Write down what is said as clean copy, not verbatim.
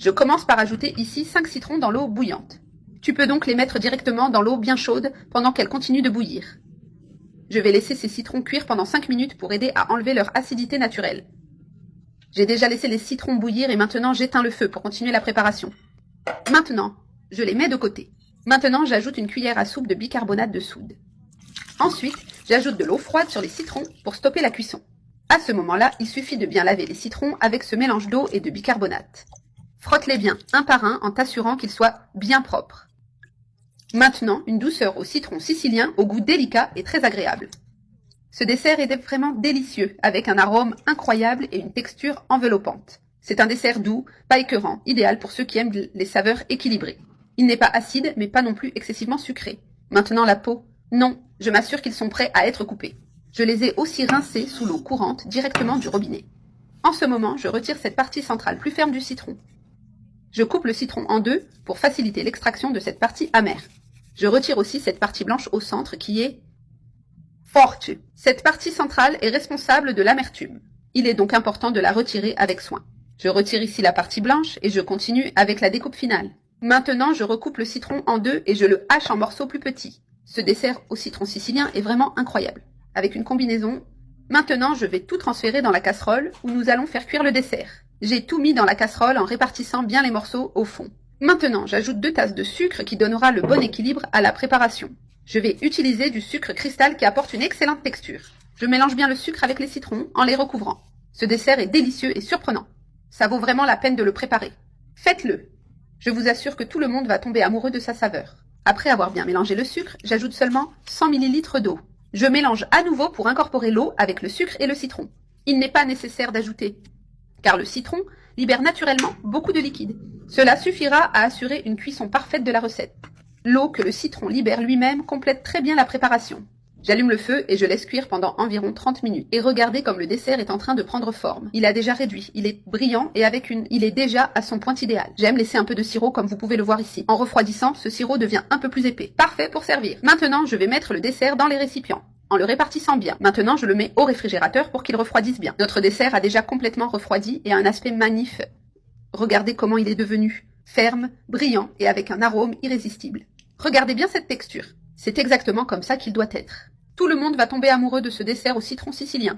Je commence par ajouter ici 5 citrons dans l'eau bouillante. Tu peux donc les mettre directement dans l'eau bien chaude pendant qu'elle continue de bouillir. Je vais laisser ces citrons cuire pendant 5 minutes pour aider à enlever leur acidité naturelle. J'ai déjà laissé les citrons bouillir et maintenant j'éteins le feu pour continuer la préparation. Maintenant, je les mets de côté. Maintenant, j'ajoute une cuillère à soupe de bicarbonate de soude. Ensuite, j'ajoute de l'eau froide sur les citrons pour stopper la cuisson. À ce moment-là, il suffit de bien laver les citrons avec ce mélange d'eau et de bicarbonate. Frotte-les bien un par un en t'assurant qu'ils soient bien propres. Maintenant, une douceur au citron sicilien au goût délicat et très agréable. Ce dessert est vraiment délicieux, avec un arôme incroyable et une texture enveloppante. C'est un dessert doux, pas écœurant, idéal pour ceux qui aiment les saveurs équilibrées. Il n'est pas acide, mais pas non plus excessivement sucré. Maintenant la peau. Non, je m'assure qu'ils sont prêts à être coupés. Je les ai aussi rincés sous l'eau courante directement du robinet. En ce moment, je retire cette partie centrale plus ferme du citron. Je coupe le citron en deux pour faciliter l'extraction de cette partie amère. Je retire aussi cette partie blanche au centre qui est forte. Cette partie centrale est responsable de l'amertume. Il est donc important de la retirer avec soin. Je retire ici la partie blanche et je continue avec la découpe finale. Maintenant, je recoupe le citron en deux et je le hache en morceaux plus petits. Ce dessert au citron sicilien est vraiment incroyable. Avec une combinaison. Maintenant, je vais tout transférer dans la casserole où nous allons faire cuire le dessert. J'ai tout mis dans la casserole en répartissant bien les morceaux au fond. Maintenant, j'ajoute 2 tasses de sucre qui donnera le bon équilibre à la préparation. Je vais utiliser du sucre cristal qui apporte une excellente texture. Je mélange bien le sucre avec les citrons en les recouvrant. Ce dessert est délicieux et surprenant. Ça vaut vraiment la peine de le préparer. Faites-le. Je vous assure que tout le monde va tomber amoureux de sa saveur. Après avoir bien mélangé le sucre, j'ajoute seulement 100 ml d'eau. Je mélange à nouveau pour incorporer l'eau avec le sucre et le citron. Il n'est pas nécessaire d'ajouter, car le citron libère naturellement beaucoup de liquide. Cela suffira à assurer une cuisson parfaite de la recette. L'eau que le citron libère lui-même complète très bien la préparation. J'allume le feu et je laisse cuire pendant environ 30 minutes. Et regardez comme le dessert est en train de prendre forme. Il a déjà réduit, il est brillant et il est déjà à son point idéal. J'aime laisser un peu de sirop comme vous pouvez le voir ici. En refroidissant, ce sirop devient un peu plus épais. Parfait pour servir. Maintenant, je vais mettre le dessert dans les récipients, en le répartissant bien. Maintenant, je le mets au réfrigérateur pour qu'il refroidisse bien. Notre dessert a déjà complètement refroidi et a un aspect magnifique. Regardez comment il est devenu ferme, brillant et avec un arôme irrésistible. Regardez bien cette texture. C'est exactement comme ça qu'il doit être. Tout le monde va tomber amoureux de ce dessert au citron sicilien.